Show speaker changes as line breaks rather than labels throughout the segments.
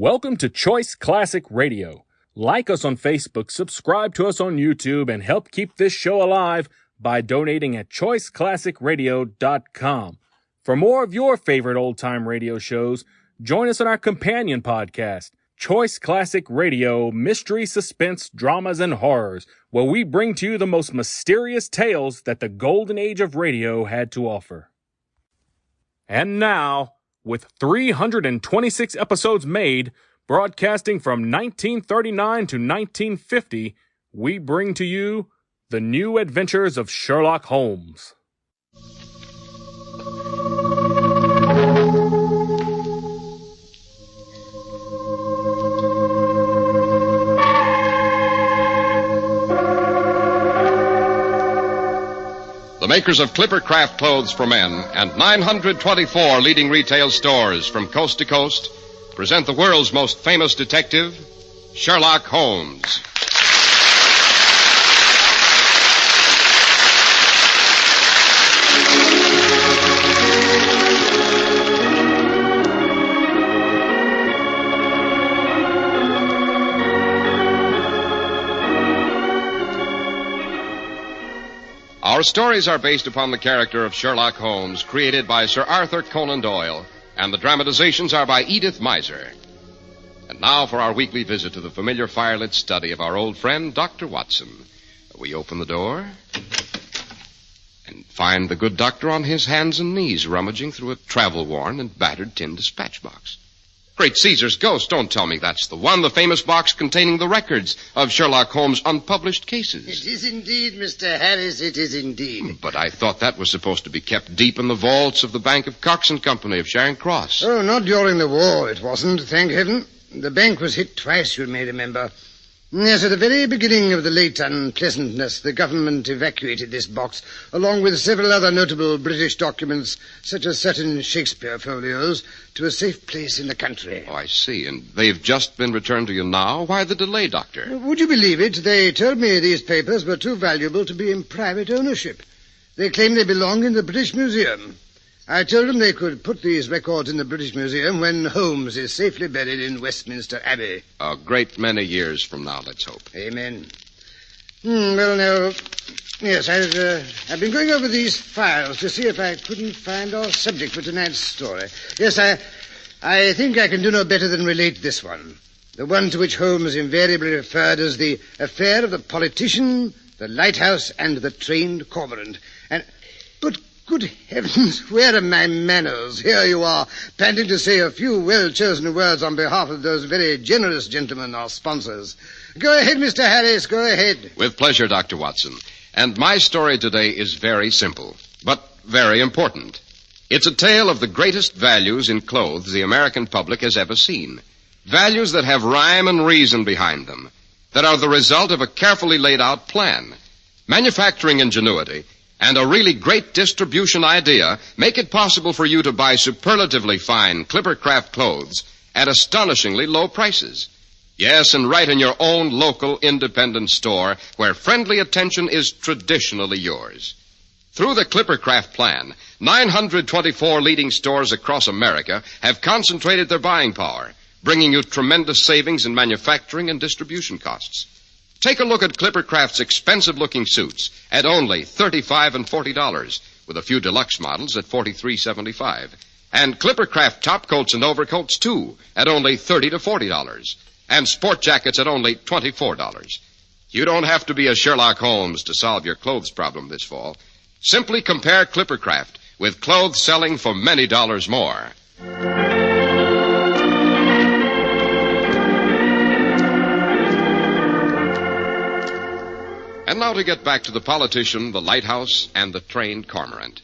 Welcome to Choice Classic Radio. Like us on Facebook, subscribe to us on YouTube, and help keep this show alive by donating at choiceclassicradio.com. For more of your favorite old-time radio shows, join us on our companion podcast, Choice Classic Radio, Mystery, Suspense, Dramas, and Horrors, where we bring to you the most mysterious tales that the golden age of radio had to offer. And now, with 326 episodes made, broadcasting from 1939 to 1950, we bring to you The New Adventures of Sherlock Holmes.
The makers of Clippercraft clothes for men and 924 leading retail stores from coast to coast present the world's most famous detective, Sherlock Holmes. Our stories are based upon the character of Sherlock Holmes, created by Sir Arthur Conan Doyle, and the dramatizations are by Edith Meiser. And now for our weekly visit to the familiar firelit study of our old friend, Dr. Watson. We open the door and find the good doctor on his hands and knees rummaging through a travel-worn and battered tin dispatch box. Great Caesar's ghost, don't tell me that's the one, the famous box containing the records of Sherlock Holmes' unpublished cases.
It is indeed, Mr. Harris, it is indeed.
But I thought that was supposed to be kept deep in the vaults of the Bank of Cox and Company of Charing Cross.
Oh, not during the war, it wasn't, thank heaven. The bank was hit twice, you may remember. Yes, at the very beginning of the late unpleasantness, the government evacuated this box, along with several other notable British documents, such as certain Shakespeare folios, to a safe place in the country.
Oh, I see. And they've just been returned to you now? Why the delay, Doctor?
Would you believe it? They told me these papers were too valuable to be in private ownership. They claim they belong in the British Museum. I told them they could put these records in the British Museum when Holmes is safely buried in Westminster Abbey.
A great many years from now, let's hope.
Amen. Well, now, yes, I've been going over these files to see if I couldn't find our subject for tonight's story. Yes, I think I can do no better than relate this one. The one to which Holmes invariably referred as the affair of the politician, the lighthouse, and the trained cormorant. But good heavens, where are my manners? Here you are, panting to say a few well-chosen words on behalf of those very generous gentlemen, our sponsors. Go ahead, Mr. Harris, go ahead.
With pleasure, Dr. Watson. And my story today is very simple, but very important. It's a tale of the greatest values in clothes the American public has ever seen. Values that have rhyme and reason behind them, that are the result of a carefully laid out plan. Manufacturing ingenuity and a really great distribution idea make it possible for you to buy superlatively fine Clippercraft clothes at astonishingly low prices. Yes, and right in your own local independent store where friendly attention is traditionally yours. Through the Clippercraft plan, 924 leading stores across America have concentrated their buying power, bringing you tremendous savings in manufacturing and distribution costs. Take a look at Clippercraft's expensive-looking suits at only $35 and $40, with a few deluxe models at $43.75. And Clippercraft top coats and overcoats, too, at only $30 to $40. And sport jackets at only $24. You don't have to be a Sherlock Holmes to solve your clothes problem this fall. Simply compare Clippercraft with clothes selling for many dollars more. And now to get back to the politician, the lighthouse, and the trained cormorant.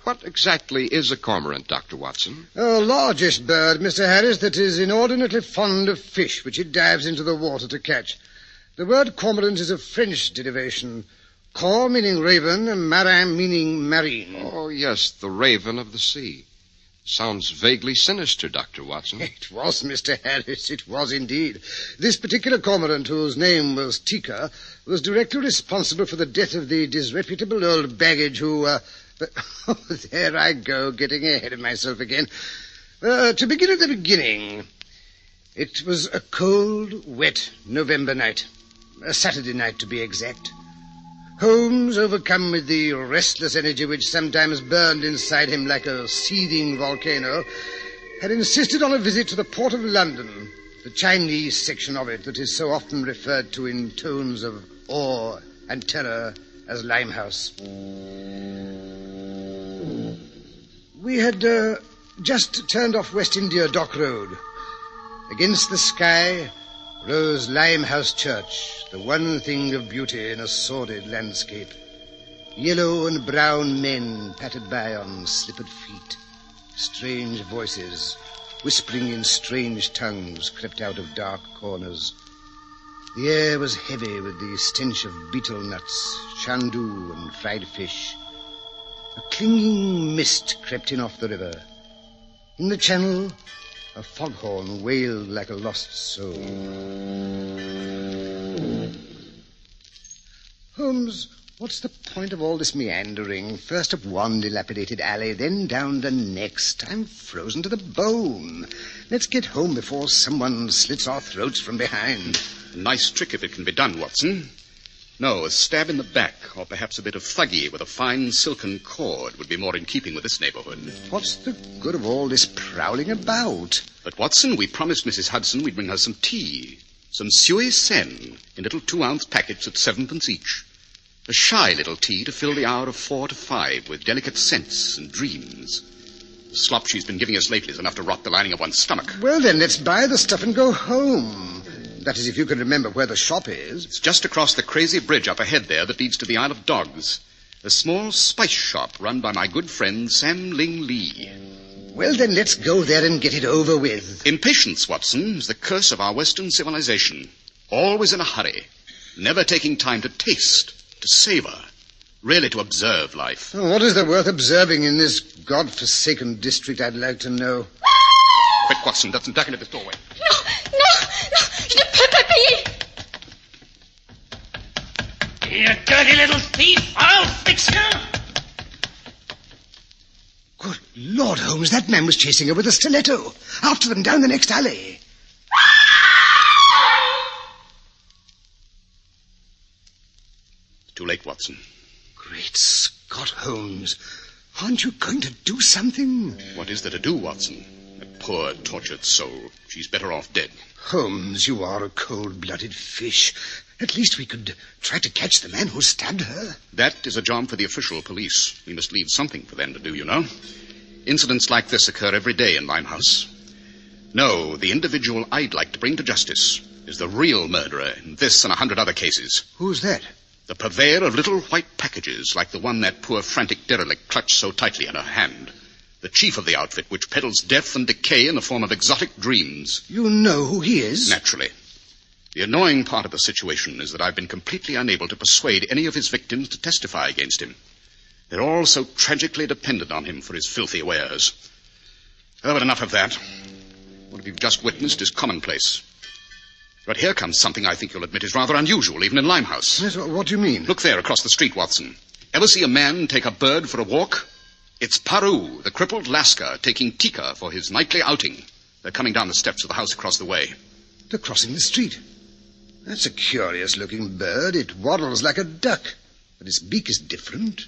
What exactly is a cormorant, Dr. Watson?
A largish bird, Mr. Harris, that is inordinately fond of fish, which it dives into the water to catch. The word cormorant is a French derivation. Cor meaning raven, and marin meaning marine.
Oh, yes, the raven of the sea. Sounds vaguely sinister, Dr. Watson.
It was, Mr. Harris, it was indeed. This particular cormorant, whose name was Tika, was directly responsible for the death of the disreputable old baggage who, Oh, there I go, getting ahead of myself again. To begin at the beginning. It was a cold, wet November night. A Saturday night, to be exact. Holmes, overcome with the restless energy which sometimes burned inside him like a seething volcano, had insisted on a visit to the Port of London, the Chinese section of it that is so often referred to in tones of awe and terror as Limehouse. We had just turned off West India Dock Road. Against the sky rose Limehouse Church, the one thing of beauty in a sordid landscape. Yellow and brown men pattered by on slippered feet. Strange voices, whispering in strange tongues, crept out of dark corners. The air was heavy with the stench of betel nuts, chandu, and fried fish. A clinging mist crept in off the river. In the channel, a foghorn wailed like a lost soul. Holmes, what's the point of all this meandering? First up one dilapidated alley, then down the next. I'm frozen to the bone. Let's get home before someone slits our throats from behind.
A nice trick if it can be done, Watson. No, a stab in the back, or perhaps a bit of thuggy with a fine silken cord would be more in keeping with this neighborhood.
What's the good of all this prowling about?
But, Watson, we promised Mrs. Hudson we'd bring her some tea. Some Sui Sen in little 2-ounce packets at 7p each. A shy little tea to fill the hour of 4 to 5 with delicate scents and dreams. The slop she's been giving us lately is enough to rot the lining of one's stomach.
Well, then, let's buy the stuff and go home. That is, if you can remember where the shop is.
It's just across the crazy bridge up ahead there that leads to the Isle of Dogs. A small spice shop run by my good friend Sam Ling Lee.
Well, then, let's go there and get it over with.
Impatience, Watson, is the curse of our Western civilization. Always in a hurry. Never taking time to taste, to savor, really to observe life.
Oh, what is there worth observing in this God-forsaken district, I'd like to know?
Quick, Watson, doesn't duck into this doorway.
No, you pepper me!
You dirty little thief, I'll fix you!
Good Lord, Holmes, that man was chasing her with a stiletto. After them down the next alley.
Too late, Watson.
Great Scott, Holmes. Aren't you going to do something?
What is there to do, Watson? That poor, tortured soul. She's better off dead.
Holmes, you are a cold-blooded fish. At least we could try to catch the man who stabbed her.
That is a job for the official police. We must leave something for them to do, you know. Incidents like this occur every day in Limehouse. No, the individual I'd like to bring to justice is the real murderer in this and 100 other cases.
Who's that?
The purveyor of little white packages like the one that poor frantic derelict clutched so tightly in her hand. The chief of the outfit which peddles death and decay in the form of exotic dreams.
You know who he is?
Naturally. The annoying part of the situation is that I've been completely unable to persuade any of his victims to testify against him. They're all so tragically dependent on him for his filthy wares. Oh, but enough of that. What you've just witnessed is commonplace. But here comes something I think you'll admit is rather unusual, even in Limehouse.
Yes, what do you mean?
Look there across the street, Watson. Ever see a man take a bird for a walk? It's Paru, the crippled Lascar, taking Tika for his nightly outing. They're coming down the steps of the house across the way.
They're crossing the street. That's a curious-looking bird. It waddles like a duck, but its beak is different.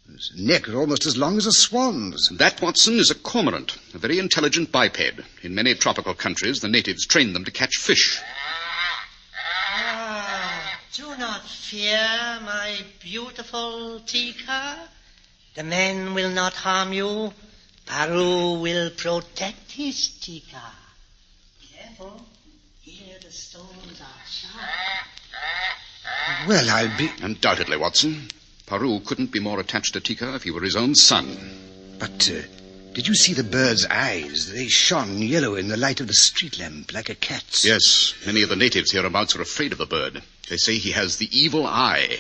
Its neck is almost as long as a swan's.
That, Watson, is a cormorant, a very intelligent biped. In many tropical countries, the natives train them to catch fish.
Do not fear, my beautiful Tika. The men will not harm you. Paru will protect his Tika. Careful. Here the stones are sharp.
Well, I'll be...
Undoubtedly, Watson. Paru couldn't be more attached to Tika if he were his own son.
But, did you see the bird's eyes? They shone yellow in the light of the street lamp, like a cat's.
Yes, many of the natives hereabouts are afraid of the bird. They say he has the evil eye.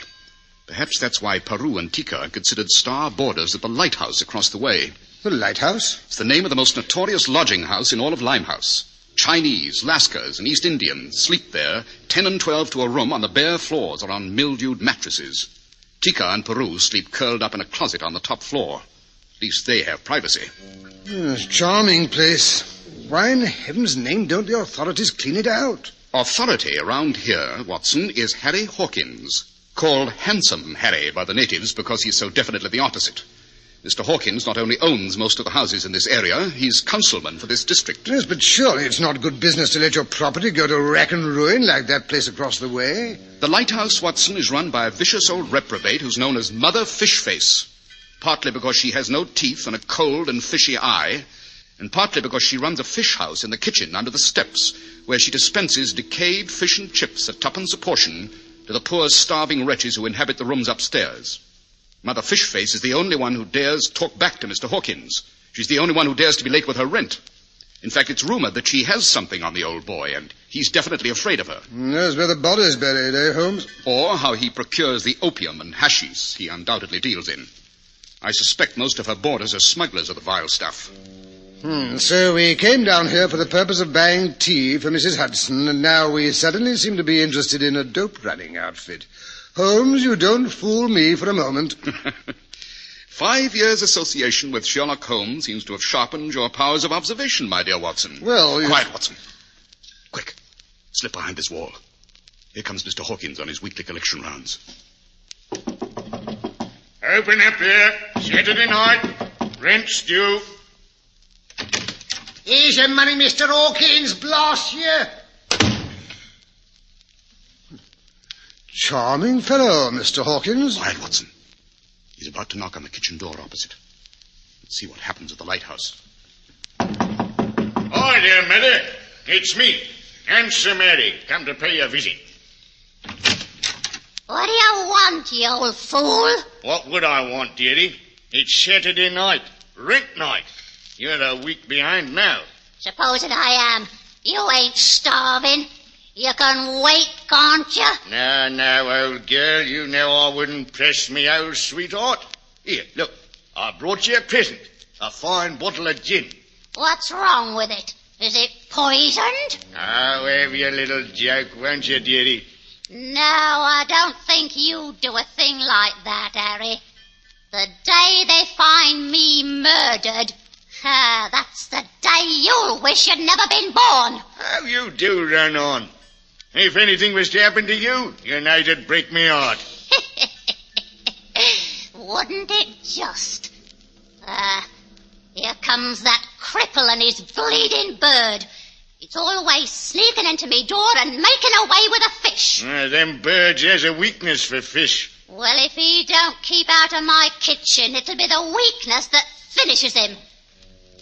Perhaps that's why Paru and Tika are considered star boarders at the lighthouse across the way.
The lighthouse?
It's the name of the most notorious lodging house in all of Limehouse. Chinese, Lascars, and East Indians sleep there, 10 and 12 to a room on the bare floors or on mildewed mattresses. Tika and Paru sleep curled up in a closet on the top floor. At least they have privacy.
Yes, charming place. Why in heaven's name don't the authorities clean it out?
Authority around here, Watson, is Harry Hawkins, called Handsome Harry by the natives because he's so definitely the opposite. Mr. Hawkins not only owns most of the houses in this area, he's councilman for this district.
Yes, but surely it's not good business to let your property go to rack and ruin like that place across the way.
The lighthouse, Watson, is run by a vicious old reprobate who's known as Mother Fishface, partly because she has no teeth and a cold and fishy eye, and partly because she runs a fish house in the kitchen under the steps, where she dispenses decayed fish and chips at twopence a portion to the poor starving wretches who inhabit the rooms upstairs. Mother Fishface is the only one who dares talk back to Mr. Hawkins. She's the only one who dares to be late with her rent. In fact, it's rumored that she has something on the old boy, and he's definitely afraid of her.
Knows where the body's buried, eh, Holmes?
Or how he procures the opium and hashish he undoubtedly deals in. I suspect most of her boarders are smugglers of the vile stuff.
So we came down here for the purpose of buying tea for Mrs. Hudson, and now we suddenly seem to be interested in a dope-running outfit. Holmes, you don't fool me for a moment.
5 years' association with Sherlock Holmes seems to have sharpened your powers of observation, my dear Watson.
Well,
Quiet, Watson. Quick, slip behind this wall. Here comes Mr. Hawkins on his weekly collection rounds.
Open up here. Saturday night. Rent's due.
Here's your money, Mr. Hawkins. Blast you. Charming fellow, Mr. Hawkins.
Quiet, Watson. He's about to knock on the kitchen door opposite. Let's see what happens at the lighthouse.
Hi there, Mother. It's me, Handsome Harry, come to pay a visit.
What do you want, you old fool?
What would I want, dearie? It's Saturday night, rent night. You're a week behind now.
Supposing I am. You ain't starving. You can wait, can't you?
No, old girl, you know I wouldn't press me old sweetheart. Here, look, I brought you a present, a fine bottle of gin.
What's wrong with it? Is it poisoned?
I'll have your little joke, won't you, dearie?
No, I don't think you do a thing like that, Harry. The day they find me murdered, that's the day you'll wish you'd never been born.
How you do run on. If anything was to happen to you, you know it'd break me heart.
Wouldn't it just? Here comes that cripple and his bleeding bird. It's always sneaking into me door and making away with a fish.
Them birds has a weakness for fish.
Well, if he don't keep out of my kitchen, it'll be the weakness that finishes him.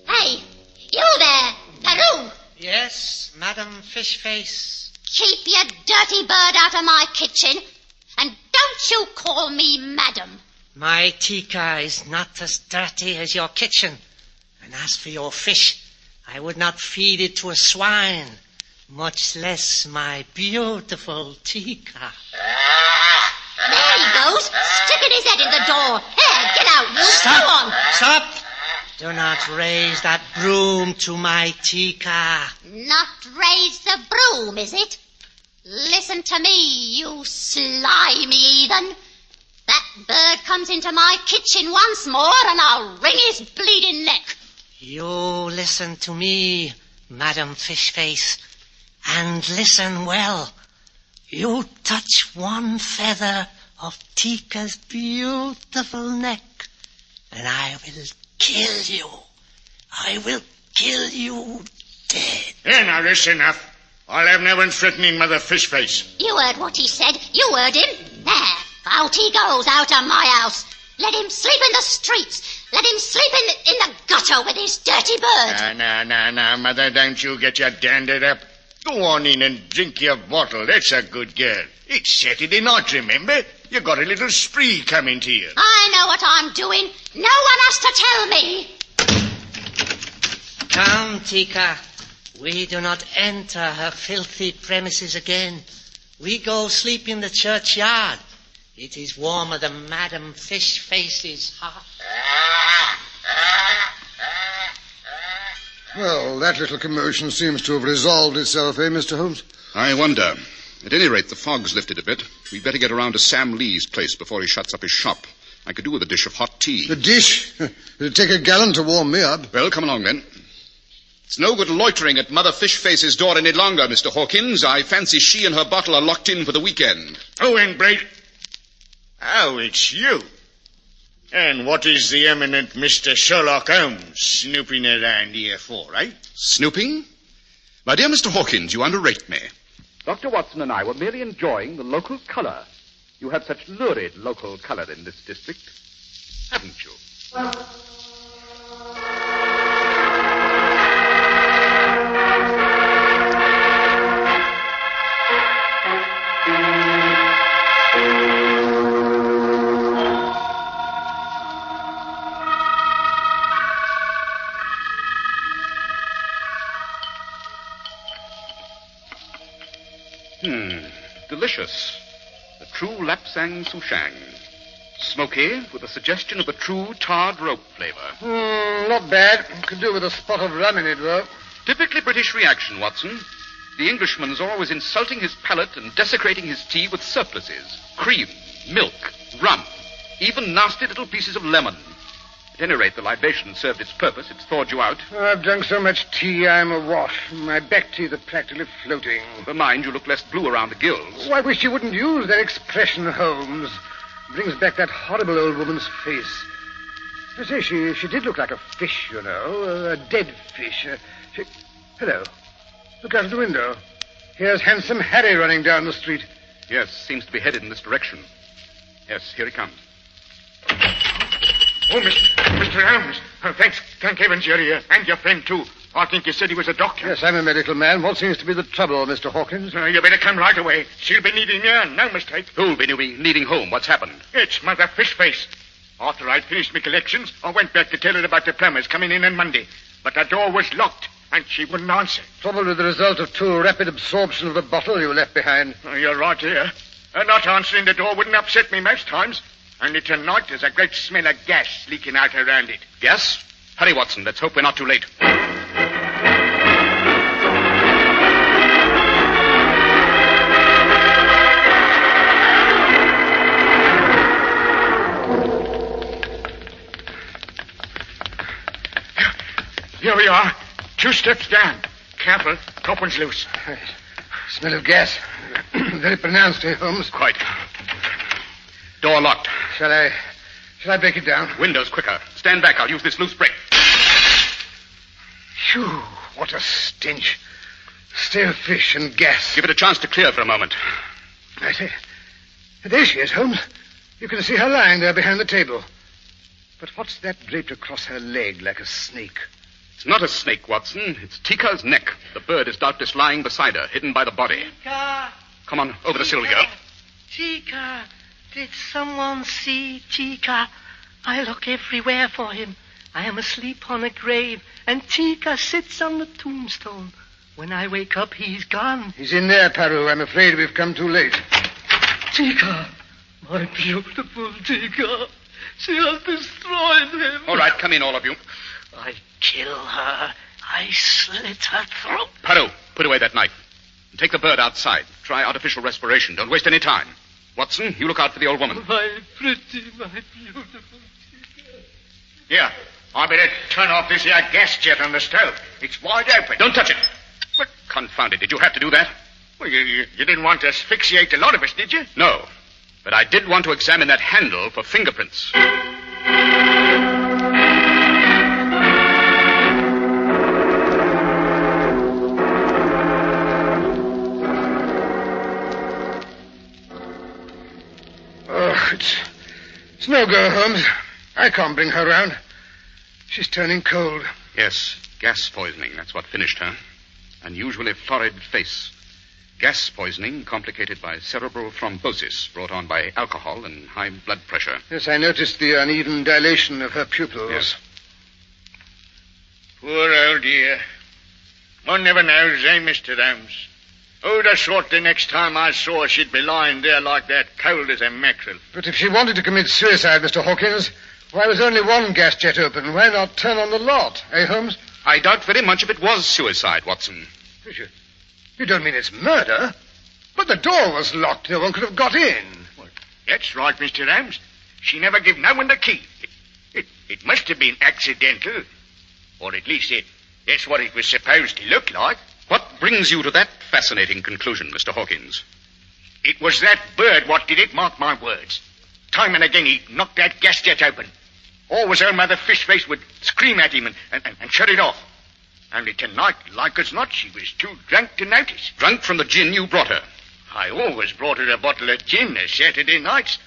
Hey, you there, Peru!
Yes, Madam Fishface.
Keep your dirty bird out of my kitchen, and don't you call me madam.
My Tika is not as dirty as your kitchen. And as for your fish, I would not feed it to a swine, much less my beautiful Tika.
There he goes, sticking his head in the door. Here, get out, you.
Stop!
Go on.
Stop! Do not raise that broom to my Tika.
Not raise the broom, is it? Listen to me, you slimy heathen. That bird comes into my kitchen once more, and I'll wring his bleeding neck.
You listen to me, Madam Fishface, and listen well. You touch one feather of Tika's beautiful neck, and I will kill you. I will kill you dead.
Here, now, that's enough. I'll have no one threatening Mother Fishface.
You heard what he said. You heard him. There, out he goes, out of my house. Let him sleep in the streets. Let him sleep in the gutter with his dirty bird.
No, Mother, don't you get your dandered up. Go on in and drink your bottle. That's a good girl. It's Saturday night, remember? You got a little spree coming to you.
I know what I'm doing. No one has to tell me.
Come, Tika. We do not enter her filthy premises again. We go sleep in the churchyard. It is warmer than Madam Fishface's heart.
Well, that little commotion seems to have resolved itself, eh, Mr. Holmes?
I wonder. At any rate, the fog's lifted a bit. We'd better get around to Sam Lee's place before he shuts up his shop. I could do with a dish of hot tea.
The dish? It'd take a gallon to warm me up.
Well, come along then. It's no good loitering at Mother Fishface's door any longer, Mr. Hawkins. I fancy she and her bottle are locked in for the weekend.
Oh, inbreed. Oh, it's you. And what is the eminent Mr. Sherlock Holmes snooping around here for, eh?
Snooping? My dear Mr. Hawkins, you underrate me.
Dr. Watson and I were merely enjoying the local color. You have such lurid local color in this district, haven't you? Delicious. The true Lapsang Souchang. Smoky, with a suggestion of the true tarred rope flavor.
Not bad. Could do with a spot of rum in it, though.
Typically British reaction, Watson. The Englishman's always insulting his palate and desecrating his tea with surpluses. Cream, milk, rum, even nasty little pieces of lemon. At any rate, the libation served its purpose. It's thawed you out.
I've drunk so much tea, I'm awash. My back teeth are practically floating.
For mind, you look less blue around the gills.
Oh, I wish you wouldn't use that expression, Holmes. Brings back that horrible old woman's face. I say, she did look like a fish, you know, a dead fish. Hello. Look out of the window. Here's handsome Harry running down the street.
Yes, seems to be headed in this direction. Yes, here he comes.
Oh, Mr. Holmes. Oh, thank heavens you're here. And your friend, too. I think you said he was a doctor.
Yes, I'm a medical man. What seems to be the trouble, Mr. Hawkins?
You better come right away. She'll be needing you, no mistake.
Who'll be needing home? What's happened?
It's Mother Fishface. After I'd finished my collections, I went back to tell her about the plumbers coming in on Monday. But the door was locked, and she wouldn't answer.
Probably the result of too rapid absorption of the bottle you left behind.
Oh, you're right here. Her not answering the door wouldn't upset me most times. Only tonight there's a great smell of gas leaking out around it.
Gas? Hurry, Watson. Let's hope we're not too late.
Here we are. 2 steps down. Careful. Top one's loose.
Smell of gas. Very pronounced, eh, Holmes?
Quite. Door locked.
Shall I break it down?
Windows quicker. Stand back. I'll use this loose brick.
Phew, what a stench. Stale fish and gas.
Give it a chance to clear for a moment.
I say, there she is, Holmes. You can see her lying there behind the table. But what's that draped across her leg like a snake?
It's not a snake, Watson. It's Tika's neck. The bird is doubtless lying beside her, hidden by the body.
Tika!
Come on, over the sill we go.
Tika! Did someone see Tika? I look everywhere for him. I am asleep on a grave, and Tika sits on the tombstone. When I wake up, he's gone.
He's in there, Paru. I'm afraid we've come too late.
Tika! My beautiful Tika! She has destroyed him.
All right, come in, all of you.
I kill her. I slit her throat.
Paru, put away that knife. And take the bird outside. Try artificial respiration. Don't waste any time. Watson, you look out for the old woman.
My pretty, my beautiful Tika.
Here. I better turn off this here gas jet on the stove. It's wide open.
Don't touch it. But confound it, did you have to do that?
Well, you didn't want to asphyxiate a lot of us, did you?
No. But I did want to examine that handle for fingerprints.
It's no go, Holmes. I can't bring her round. She's turning cold.
Yes, gas poisoning. That's what finished her. Unusually florid face. Gas poisoning complicated by cerebral thrombosis brought on by alcohol and high blood pressure.
Yes, I noticed the uneven dilation of her pupils.
Yes.
Poor old dear. One never knows, eh, Mr. Holmes? Who'd have thought the next time I saw her she'd be lying there like that, cold as a mackerel?
But if she wanted to commit suicide, Mr. Hawkins, why was only one gas jet open? Why not turn on the lot, eh, Holmes?
I doubt very much if it was suicide, Watson.
You don't mean it's murder? But the door was locked. No one could have got in.
Well, that's right, Mr. Holmes. She never gave no one the key. It must have been accidental. Or at least That's what it was supposed to look like.
What brings you to that fascinating conclusion, Mr. Hawkins?
It was that bird what did it, mark my words. Time and again he knocked that gas jet open. Always old Mother Fishface would scream at him and shut it off. Only tonight, like as not, she was too drunk to notice.
Drunk from the gin you brought her.
I always brought her a bottle of gin on Saturday nights.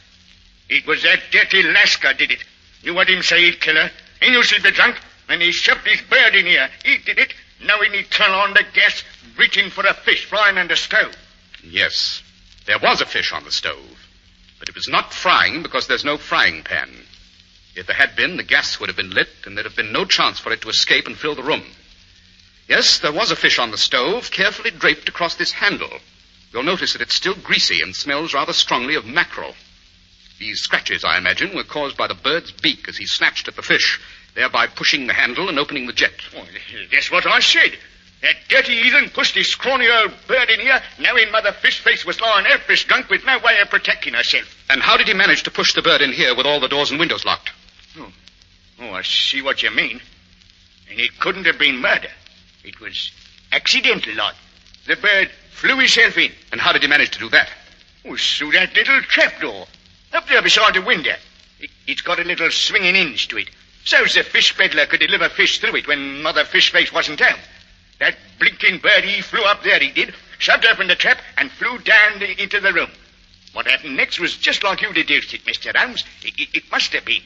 It was that dirty Lascar did it. You heard him say he'd kill her. He knew she'd be drunk, and he shoved his bird in here. He did it, knowing he'd turn on the gas, reaching for a fish frying on the stove.
Yes, there was a fish on the stove. But it was not frying because there's no frying pan. If there had been, the gas would have been lit, and there'd have been no chance for it to escape and fill the room. Yes, there was a fish on the stove, carefully draped across this handle. You'll notice that it's still greasy and smells rather strongly of mackerel. These scratches, I imagine, were caused by the bird's beak as he snatched at the fish, thereby pushing the handle and opening the jet.
Oh, that's what I said. That dirty heathen pushed his scrawny old bird in here, knowing Mother Fishface was lying helpless drunk with no way of protecting herself.
And how did he manage to push the bird in here with all the doors and windows locked?
Oh, I see what you mean. And it couldn't have been murder. It was accidental, like. The bird flew himself in.
And how did he manage to do that?
Oh, through that little trapdoor. Up there beside the window. It's got a little swinging hinge to it. So's the fish peddler could deliver fish through it when Mother Fishface wasn't home. That blinking bird, he flew up there, he did, shoved open the trap, and flew down into the room. What happened next was just like you deduced it, Mr. Holmes. It must have been.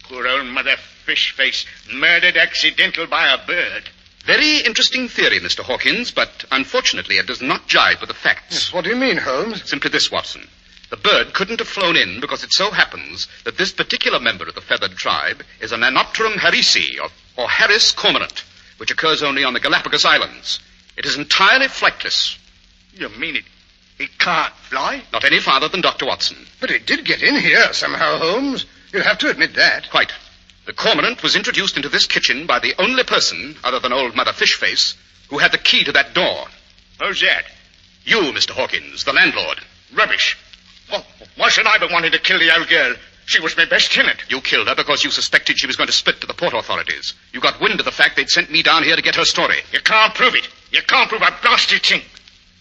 Poor old Mother Fishface, murdered accidental by a bird.
Very interesting theory, Mr. Hawkins, but unfortunately it does not jibe with the facts.
Yes, what do you mean, Holmes?
Simply this, Watson. The bird couldn't have flown in because it so happens that this particular member of the feathered tribe is an Anopterum harrisi, or Harris cormorant, which occurs only on the Galapagos Islands. It is entirely flightless.
You mean it can't fly?
Not any farther than Dr. Watson.
But it did get in here somehow, Holmes. You'll have to admit that.
Quite. The cormorant was introduced into this kitchen by the only person, other than old Mother Fishface, who had the key to that door.
Who's that?
You, Mr. Hawkins, the landlord.
Rubbish. Well, why should I be wanting to kill the old girl? She was my best tenant.
You killed her because you suspected she was going to split to the port authorities. You got wind of the fact they'd sent me down here to get her story.
You can't prove it. You can't prove a blasted thing.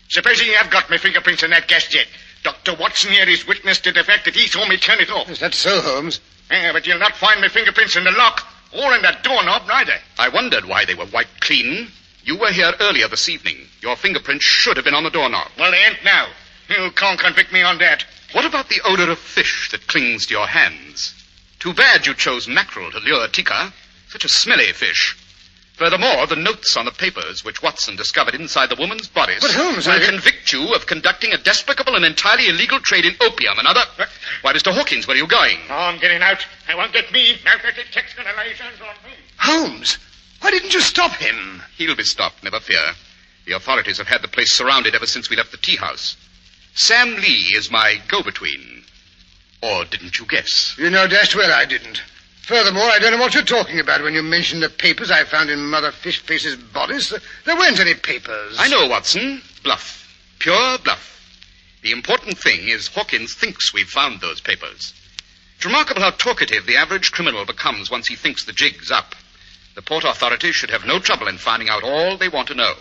Supposing you have got my fingerprints in that gas jet. Dr. Watson here is witness to the fact that he saw me turn it off.
Is that so, Holmes?
Yeah, but you'll not find my fingerprints in the lock or in the doorknob, neither.
I wondered why they were wiped clean. You were here earlier this evening. Your fingerprints should have been on the doorknob.
Well, they ain't now. You can't convict me on that.
What about the odor of fish that clings to your hands? Too bad you chose mackerel to lure Tika. Such a smelly fish. Furthermore, the notes on the papers which Watson discovered inside the woman's bodice
But Holmes,
will convict you of conducting a despicable and entirely illegal trade in opium and other... Why, Mr. Hawkins, where are you going?
Oh, I'm getting out. I won't get me. Now that the tech's going to lay his hands on me.
Holmes, why didn't you stop him?
He'll be stopped, never fear. The authorities have had the place surrounded ever since we left the tea house. Sam Lee is my go-between. Or didn't you guess?
You know dashed well I didn't. Furthermore, I don't know what you're talking about when you mention the papers I found in Mother Fishface's bodice. There weren't any papers.
I know, Watson. Bluff. Pure bluff. The important thing is Hawkins thinks we've found those papers. It's remarkable how talkative the average criminal becomes once he thinks the jig's up. The port authorities should have no trouble in finding out all they want to know.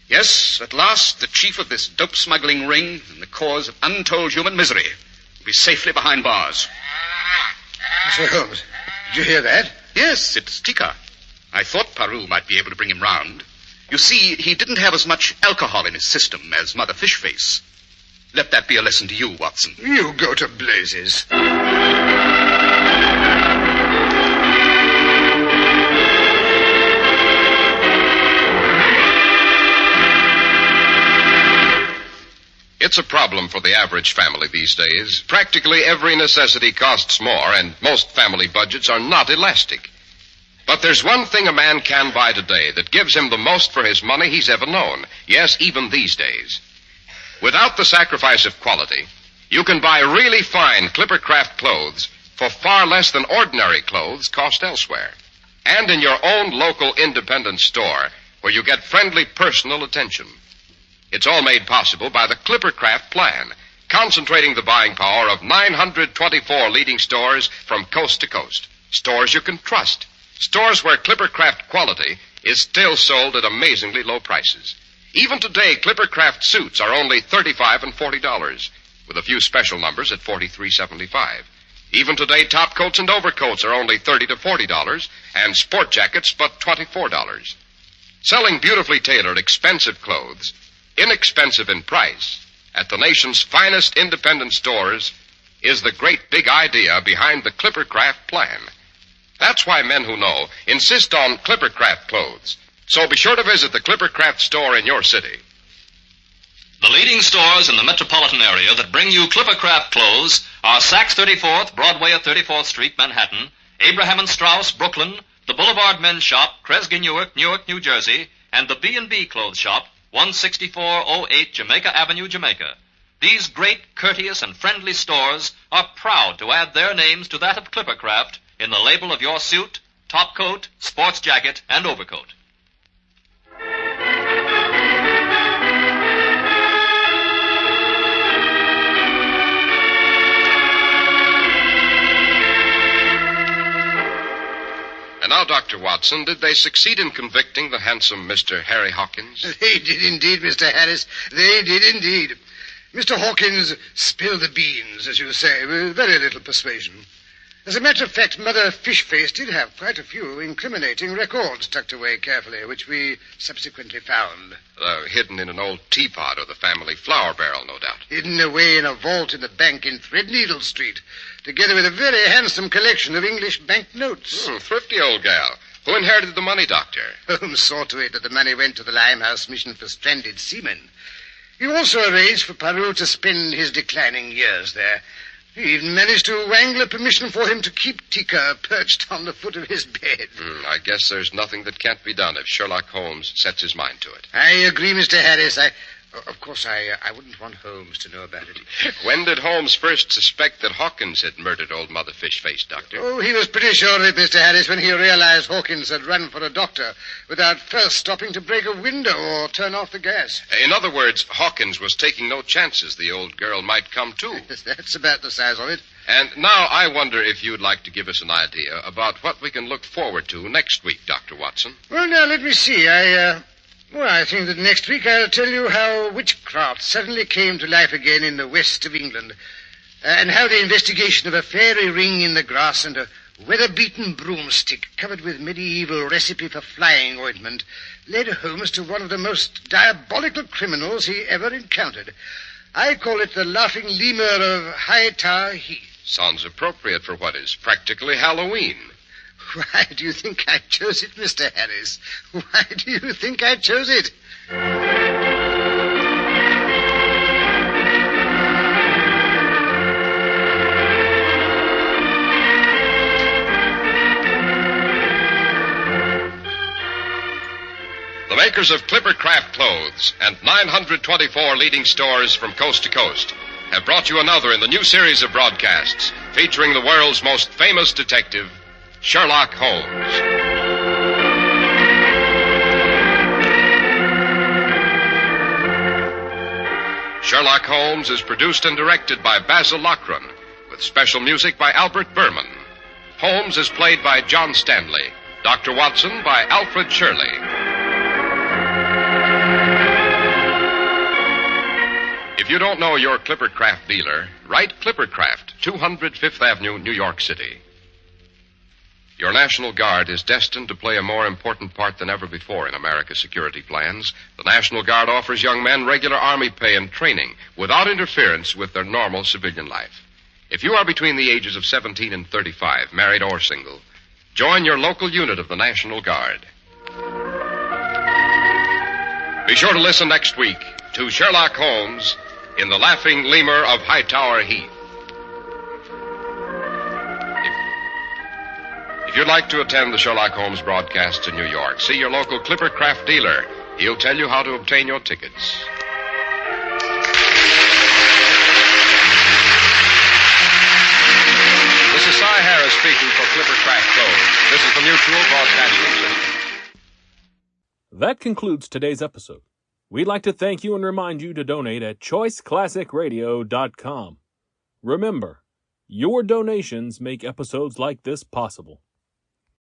Yes, at last, the chief of this dope-smuggling ring and the cause of untold human misery will be safely behind bars.
Sir Holmes, did you hear that?
Yes, it's Tika. I thought Paru might be able to bring him round. You see, he didn't have as much alcohol in his system as Mother Fishface. Let that be a lesson to you, Watson.
You go to blazes.
It's a problem for the average family these days. Practically every necessity costs more, and most family budgets are not elastic. But there's one thing a man can buy today that gives him the most for his money he's ever known. Yes, even these days. Without the sacrifice of quality, you can buy really fine Clippercraft clothes for far less than ordinary clothes cost elsewhere. And in your own local independent store, where you get friendly personal attention. It's all made possible by the Clippercraft plan, concentrating the buying power of 924 leading stores from coast to coast. Stores you can trust. Stores where Clippercraft quality is still sold at amazingly low prices. Even today, Clippercraft suits are only $35 and $40, with a few special numbers at $43.75. Even today, top coats and overcoats are only $30 to $40, and sport jackets but $24. Selling beautifully tailored, expensive clothes, inexpensive in price, at the nation's finest independent stores, is the great big idea behind the Clippercraft plan. That's why men who know insist on Clippercraft clothes. So be sure to visit the Clippercraft store in your city.
The leading stores in the metropolitan area that bring you Clippercraft clothes are Saks 34th, Broadway at 34th Street, Manhattan, Abraham and Straus, Brooklyn, the Boulevard Men's Shop, Kresge, Newark, New Jersey, and the B&B Clothes Shop, 16408 Jamaica Avenue, Jamaica. These great, courteous, and friendly stores are proud to add their names to that of Clippercraft in the label of your suit, top coat, sports jacket, and overcoat.
And now, Dr. Watson, did they succeed in convicting the handsome Mr. Harry Hawkins?
They did indeed, Mr. Harris. They did indeed. Mr. Hawkins spilled the beans, as you say, with very little persuasion. As a matter of fact, Mother Fishface did have quite a few incriminating records tucked away carefully, which we subsequently found.
Hidden in an old teapot or the family flour barrel, no doubt.
Hidden away in a vault in the bank in Threadneedle Street, together with a very handsome collection of English banknotes.
Thrifty old gal. Who inherited the money, Doctor?
Holmes saw to it that the money went to the Limehouse Mission for Stranded Seamen. He also arranged for Peru to spend his declining years there. He even managed to wangle a permission for him to keep Tika perched on the foot of his bed.
I guess there's nothing that can't be done if Sherlock Holmes sets his mind to it.
I agree, Mr. Harris. Of course, I wouldn't want Holmes to know about it.
When did Holmes first suspect that Hawkins had murdered old Mother Fishface, Doctor?
Oh, he was pretty sure of it, Mr. Harris, when he realized Hawkins had run for a doctor without first stopping to break a window or turn off the gas.
In other words, Hawkins was taking no chances the old girl might come to.
That's about the size of it.
And now I wonder if you'd like to give us an idea about what we can look forward to next week, Dr. Watson.
Well, now, let me see. I think that next week I'll tell you how witchcraft suddenly came to life again in the west of England, and how the investigation of a fairy ring in the grass and a weather-beaten broomstick covered with medieval recipe for flying ointment led Holmes to one of the most diabolical criminals he ever encountered. I call it the laughing lemur of Hightower Heath.
Sounds appropriate for what is practically Halloween.
Why do you think I chose it, Mr. Harris? Why do you think I chose it?
The makers of Clippercraft clothes and 924 leading stores from coast to coast have brought you another in the new series of broadcasts featuring the world's most famous detective, Sherlock Holmes. Sherlock Holmes is produced and directed by Basil Lochran, with special music by Albert Berman. Holmes is played by John Stanley, Dr. Watson by Alfred Shirley. If you don't know your Clippercraft dealer, write Clippercraft, 200 Fifth Avenue, New York City. Your National Guard is destined to play a more important part than ever before in America's security plans. The National Guard offers young men regular Army pay and training without interference with their normal civilian life. If you are between the ages of 17 and 35, married or single, join your local unit of the National Guard. Be sure to listen next week to Sherlock Holmes in The Laughing Lemur of Hightower Heath. If you'd like to attend the Sherlock Holmes broadcasts in New York, see your local Clippercraft dealer. He'll tell you how to obtain your tickets. This is Cy Harris speaking for Clippercraft Clothes. This is the Mutual Broadcasting System.
That concludes today's episode. We'd like to thank you and remind you to donate at choiceclassicradio.com. Remember, your donations make episodes like this possible.